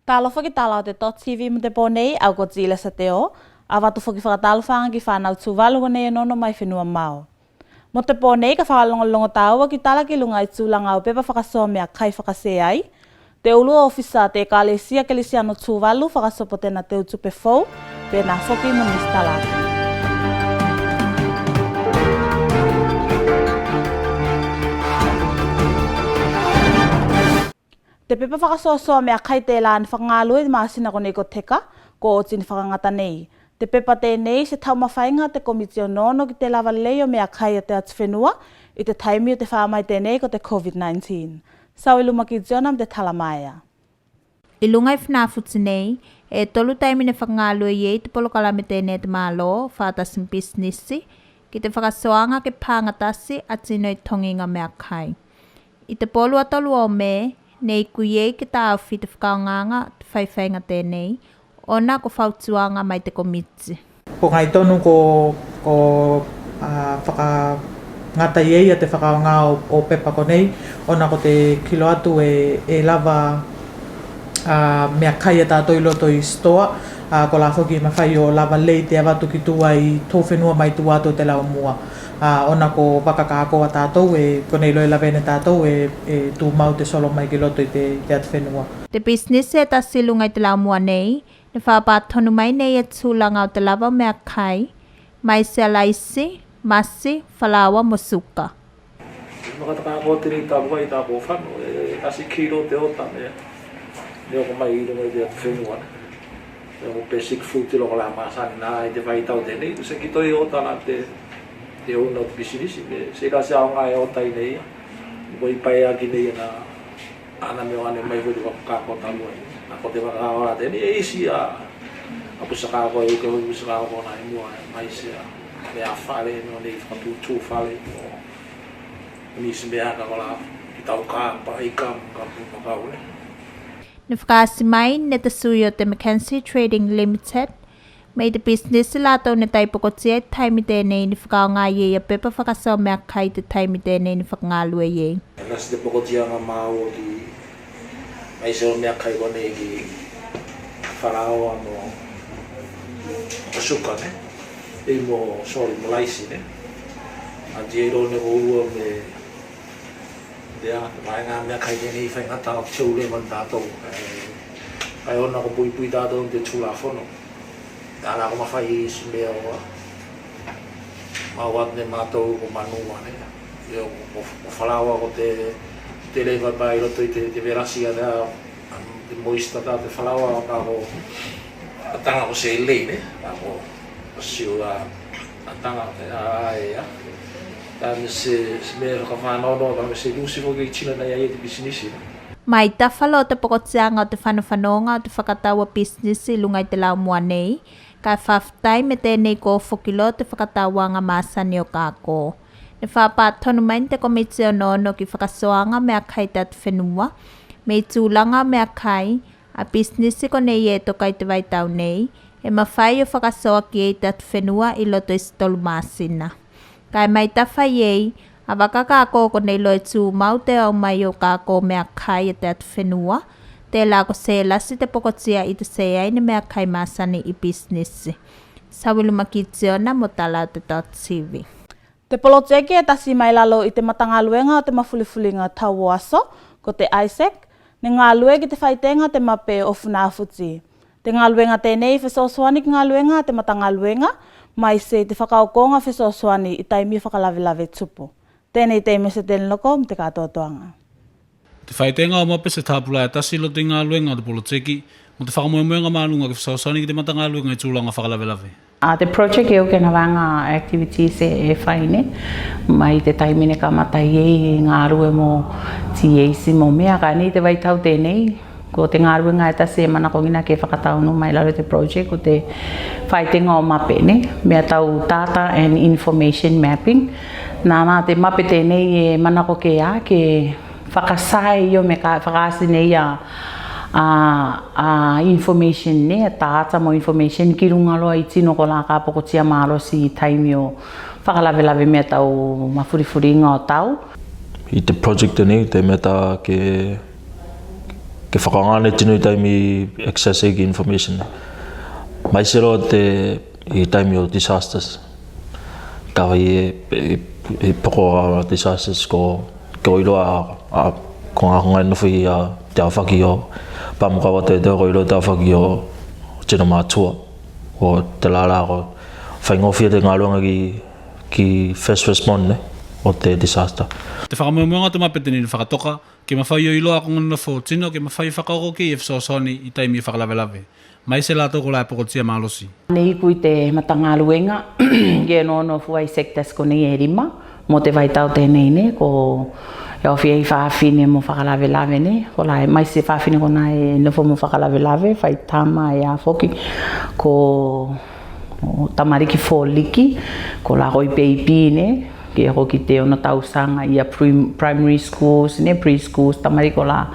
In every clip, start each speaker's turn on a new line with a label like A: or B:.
A: Talo whaki tala o te .tv mo te pōnei au ko tila sa te o, a watu whaki whakatalo whanga ki whanau tūwalu wane e nono mai whenua mau. Mo te pōnei ka whakalongolongo tāua ki tala ki lunga i tūlanga o pepa whakasoa mea kai whakase ai, te ulua ofisa te kālesia kelisiano tūwalu whakasopo tēnā te utupe fau, pēnā whoki mo nistalaka. Te pepa whakasoasoa mea kai te lāni whakangālui i māsina ko nei ko teka, ko o tini whakangata nei. Te pepa tēnei se taumawhainga te komiti o nono ki te lawa leo mea kai a te atu whenua i te taimi o te whaamai tēnei ko te COVID-19. Sau iluma ki Jonam te talamaia.
B: I lunga i whanawhuti nei, e tolu taimine whakangālui i te polokalame tēnei te mālo, whātasim businessi, ki te whakasoanga ke pāngatasi a tino i tonginga mea kai. I te polu atolu o me, nei kuiei ki tā awhi te whakaonganga te whaiwhainga tēnei, ona ko whautuanga mai te komiti.
C: Ko ngai tonu ko whakangata iei a te whakaonga o pepa ko nei, ona ko te kilo atu e lava mea kai a tātou i loto i stoa, ko la whoki mawhai o lava lei te awatu ki tua i tō whenua mai tu ato te lau mua. Ona ko wakakako a tātou ko nei loe lawene tātou tū mau te solo mai ki loto i te atu whenua.
B: Te business e ta silunga i te lau mua nei, ne whapatonu mai nei e tūlanga o te lava mea kai, mai se alaisi, masi, whalawa mo suka.
D: Makataka ko tiri tāpua i tāpua whanu, kasi kiro te ota mea. Neo ko mai i runga i te atu whenua. Neo ko basic food te loko la masani nā i te waitau tēnei. Se ki toi ota nā te una o te bisinisi. Se kasi ao ngai ota i nei. Ko i pai aki nei na ana meo ane mai huri wakako talua. Nā ko te wakakaora tēnei e isi a pusakako e uke hui pusakako nā i mua mai se a mea whare no nei whakatu tū whare. Nisi mea ka kola i tau kāpa i kāpu makaure.
B: Ne whakaasi mai ne te sui o te Mackenzie Trading Limited, mei te business lato ne taipokotia i taimi tēnei ni whakaonga iei a pepa whakasoa mea kai te taimi tēnei ni whakangalua iei.
D: Nasi te pokotia ngā māo ki mai se o mea kai kone ki wharao ano o suka ne, e mo laisi ne. A jero ne o ua me Dea, mai ngā mea kai tēnei whai ngata o teo le man tātou. Ai ona ko pui tātou te tūla whono. Tāna ko mawhai i isi mea oa. Mawat ne mātou ko manua ne. Eo ko whalawa ko te lewa pai roto i te verasi a te moista tā te whalawa o kā ko a tanga ko se lei ne. Kā ko siu a tanga a Tāme se mea whakawhanono, tāme se lusi mo kei tina nei ai te bisinisi.
B: Mai tawhalo o te pokotianga o te whanawhanonga o te whakataua business lunga i te lau mua nei, kai whawhtai me tēnei ko whokilo te whakatauanga māsani o kāko. Ne whapatonu mai te komiti o nono ki whakasoanga mea kai te atu whenua, me tūlanga mea kai, a business ko nei e toka i te waitau nei, e mawhai o whakasoa ki e te atu whenua i loto i stolu māsina. Kai mai tawhai ei, a wakakako ko nei loe tū mau te au mai o kako mea kai e te atu whenua, te la ko se lasi te pokotia i te se aine mea kai masani i business. Sawiluma ki tiona mo tala te .tv.
A: Te poloteke e tasi mai lalo i te matangaluenga o te mafulifulinga tau aso, ko te Isaac, ne ngā lue ki te whaitenga te mape o Whanawhuti. Te ngā luenga tēnei whesosoani ki ngā luenga te matangaluenga, mai se te whakaokonga whesosoani i taimi whakalawe tupu. Tēnei teime se tēnei loko me te katoatoanga.
E: Te whaitenga o mape se tāpula e tasi lo te ngā luenga o te poloteki, mo te whakamoemoenga mālunga ki whesosoani ki te matangaluenga i tūlanga whakalawe.
F: Te project e o ke nawanga activities e whaine, mai te taimine ka matai e ngā rue mo TAC mo mea ka ni te waitau tēnei, ko te ngā ruenga e tasi e manakongina ke whakataunu mai lalo te project ko te whaitenga o mape ne, mea tau data and information mapping. Nā te mape tēnei e manako ke a ke whakasai i o me ka whakasi nei a information ne, a data mo information ki runga loa i tino ko la ka pokotia mārosi i taimi o whakalawe mea tau mawhurifuringa o tau.
G: I te project nei, te mea ta ke ke whakangane tinu taimi accessing information. Mai sero te I taimi o disasters. Kawa I poko disasters ko iloa ko ngā hunga nuwhi te awhaki o pamukawa te ko iloa te awhaki o tino mātua o te lala ko whaingofia te ngā luanga ki first respond o te disaster.
E: Te whakamuamuanga te mapetini ni whakatoka, ke mawhai o iloa ko ngana whō tino, ke mawhai whakaoko ki e whasosoni I taimi whakalawelawe. Mai se lato ko lai pokotia malosi.
F: Nei kui te matanga luenga, ke no fuai sectors ko nei e rima, mo te waitau tēnei ne, ko e awhi ei whaafine mo whakalawelawe ne, ko lai mai se whaafine ko nai nofo mo whakalawelawe, whai tama e a whoki, ko tamariki fōliki, ko la hoi peipi ne, ke hoki te ona tausanga I a primary schools, ne, preschools, tamariko la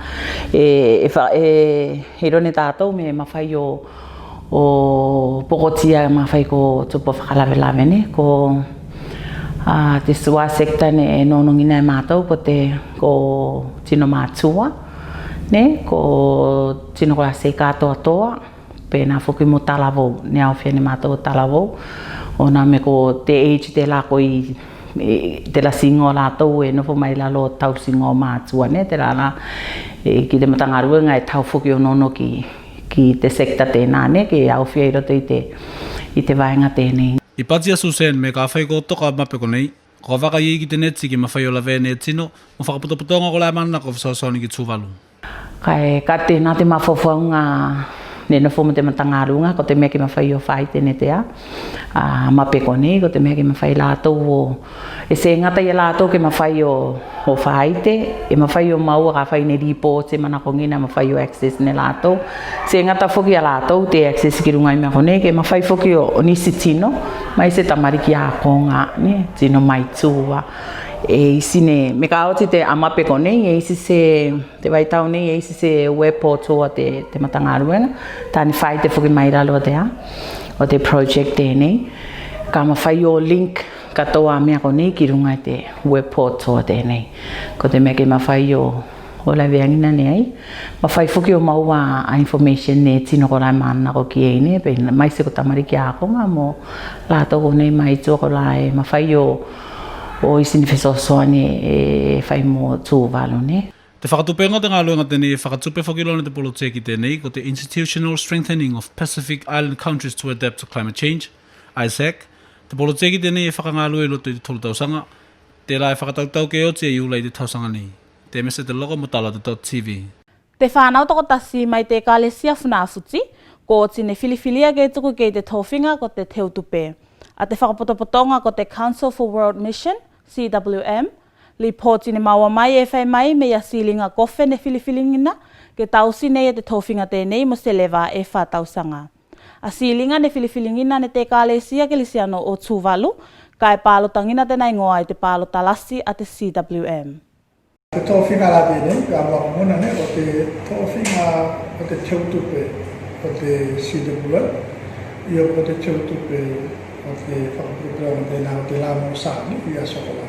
F: he rone tātou me mawhai o pokotia mawhai ko tupo whakalawelawe ne, ko te sua sekta ne nonongina e mātou ko tino mātua, ne, ko tino ko la se katoa toa, pēnā whuki mo talawou, ne au whiane mātou talawou, o nā me ko te age te la koi te la singo lātou e nofo mai lalo tau singo mātua ne, te la ki te matanga ruenga e tau whuki o nono ki te sekta tēnā ne, ki au whia I roto I te vaenga tēnei.
E: I pati a Susan me ka whai ko toka mape ko nei, ko waka I ki te netsi ki mawhai o lawe ne tino, mo whakaputoputonga ko lai mana ko whasosoni ki tūwalu.
F: Kai ka tēnā te mawhawhaunga ne nofo mo te matanga runga, ko te mea ki mawhai o whai tēne te mape ko nei, ko te mea ki mawhai lātou o e se ngata I lātou ke mawhai o whai te, e mawhai o maua ka whai ne report e mana ko ngina mawhai o access ne lātou, se ngata whoki a lātou te access ki runga I mea ko nei, ke mawhai whoki o nisi tino, mai se tamariki a konga, ne, tino mai tūwa, e isi ne, me ka oti te amape ko nei, e isi se, te waitau nei, e isi se web portal te matanga ruenga, tāni whai te whuki mai ralo o te project tēnei, ka mawhai o link katoa mea ko nei ki runga te web portal tēnei, ko te mea ke mawhai o lai veangina nei, mawhai whuki o maua a information ne tino ko lai mana ko ki ei ne, pe mai se ko tamariki a konga mo lātou ko nei mai tō ko lai mawhai o isini whesosoane e whai mo tūwalu ne.
E: Te whakatupenga te ngā luenga tēnei e whakatupe whakilone te poloteki tēnei ko te Institutional Strengthening of Pacific Island Countries to Adapt to Climate Change, ISAC. Te poloteki tēnei e whakangālue loto I te tolu tausanga, te lai whakatautau ke oti e iulai te tausanga nei. Te mese te logo motala te .tv.
A: Te whānau toko tasi mai te kālesia whanawhuti, ko tine whiliwhilia ke tuku kei te tōwhinga ko te teutupe. A te whakapotopotonga ko te Council for World Mission, CWM, li pōti ne maua mai e whai mai me a silinga kofe ne whiliwhilingina ke tausi nei e te tōwhinga tēnei mo se lewa e whātausanga. A silinga ne whiliwhilingina ne te kālesia ke lisiano o Tuvalu, ka e pālotangina tēnei ngoa i te pālotalasi a te CWM.
H: Te tōwhinga la tēnei, ka waka muna ne, o te tōwhinga o te teutupe o te CWM, I o te teutupe o te whakaputupuanga tēnā o te lāmo sāni I a sokola.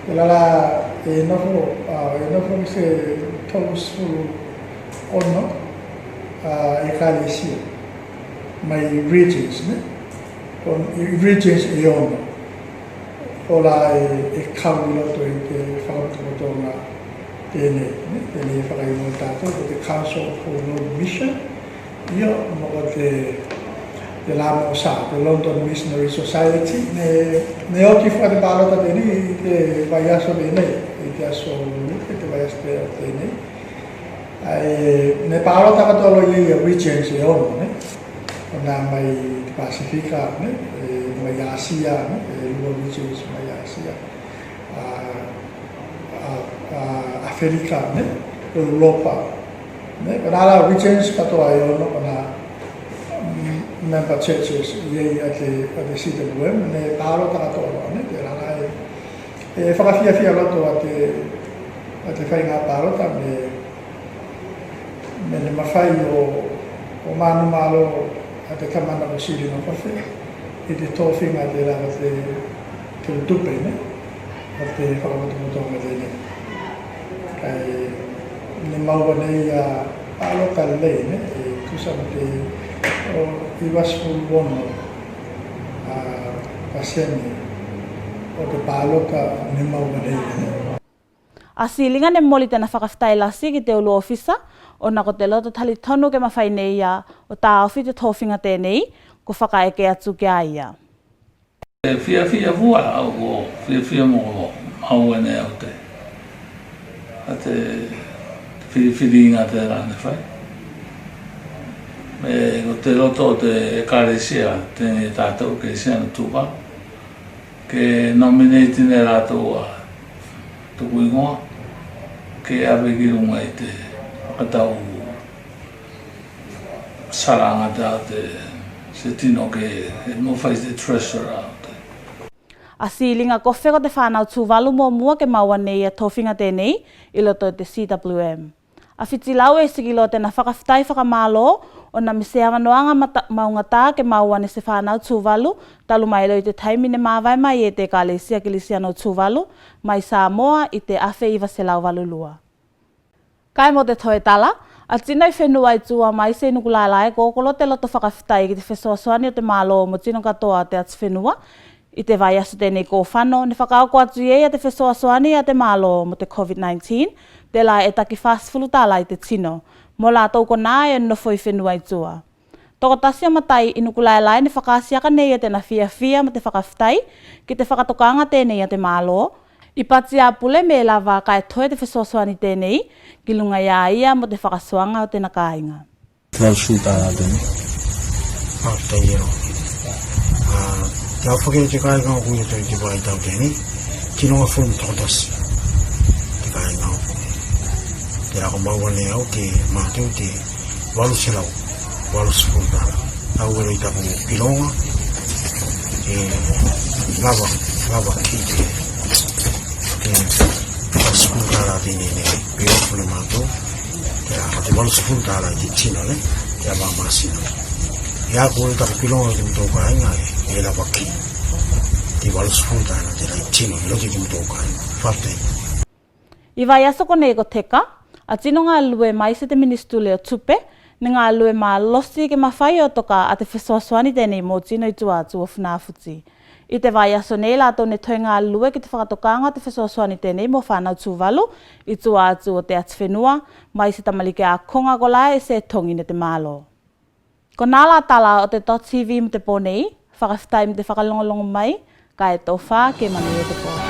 H: E lala e nofo se tausu ono e kālesia mai regions, ne? Regions e ono. Ola e kawi loto I te whakaputupuanga tēnei, ne? Tēnei whakaimo tātou o te Council for World Mission, Ia mo o te lāmo sā, te London Missionary Society, ne oki whakate pālota tēnei I te vaiaso tēnei, I te aso luke, te vaiaso tēnei. Ne pālota katolo I regions e ono, ne? O nā mai te Pasifika, ne? Mai Asia, ne? Lua regions mai Asia. Afrika, ne? Europa, ne? O nā regions katoa e ono, o nā member churches I at the CWM, ne pāro tātoa, ne? Te rana e whakawhiawhia loto a te whainga pārota me ne mawhai o manu malo a te kamana o siri no kawhi I te tōwhinga te rana te tupe, ne? A te whakamotomotonga tēnei. ni mau nei palo kalle ne kusam te o iwasful wono paseni o te palo ka ni mau nei ne.
A: A silinga ne moli tena whakawhatailasi ki te ulu ofisa, o na ko te loto tali tonu ke mawhai nei ia o tā awhi te tōwhinga tēnei, ko whakaeke atu ke aia.
I: Fia vua au o, fia mo au ene au te. A te whiringa te rāne whai. Me ko te loto te kāresia, tēnei tātou ke siana tūpa. Ke nominate ne rātou a tuku ingoa. Ke awe ki runga i te whakatau saranga te se tino ke mo whai te treasure au te.
A: A silinga ko wheko te whanau tūwalu mō mua ke maua nei a tōwhinga tēnei i loto te CWM. A whitilau e sikilo tēnā whakawhitai whakamālo o na miseanga noanga maunga tā ke maua ne se whanau tūwalu talu mai lo i te taimine māwai mai e te kālesia ki lisiano tūwalu mai Samoa i te awhi iwa se lau walulua. Kai mo te toe tala, a tinai whenua i tua mai se nukulalae kōkolo te loto whakawhitai ki te whesoasoani o te mālo mo tino katoa te atu whenua i te vai asu tēnei kō whano, ne whakaoko atu i a te whesoasoani a te mālo mo te COVID-19, te la e taki whasfulu tāla i te tino, mo la tau ko nā e nofo i whenua i tua. Toko tasia matai inukulalae ne whakasiaka nei a tēna fia mo te whakawhitai, ki te whakatokanga tēnei a te mālo, i pati a pule me lava kai toe te whesoasoani tēnei, ki lunga ia ia mo te whakasoanga o tēna kāinga.
J: Trausuta tēnei. Haftai ero. Te awhakere te kāinga o kuia te vai tau tēnei, tino ngā whunu tokotasi. Te kāinga o kuia. Te rako maua ne au te māteu te walu se lau, walu sifurutara. Au ero i tapu pilonga, te lava ki te sifurutara tēnei ne peofune mātou. Te rako te walu sifurutara i te tino ne, te awa māsina. Ia ko tapu pilonga te mtau kāinga e lava ki. Te walu sifurutara te rai tino, i lote te mtau kāinga. Whārtei.
A: I vai asoko nei ko teka, a tino ngā lue mai se te ministule o tupe, ni ngā lue mā losi ke mawhai o toka a te whesoasoani tēnei mō tino i tua atu o whanawhuti. I te vai aso nei lātou ne toi ngā lue ki te whakatokanga te whesoasoani tēnei mō whanau tūwalu i tua atu o te atu whenua, mai se tamalike a konga gola e se tongi ne te mālo. Ko nāla tala o te .tv mo te pōnei, whakawhitai mo te whakalongolongo mai, ka e tō whā ke mani e te pō.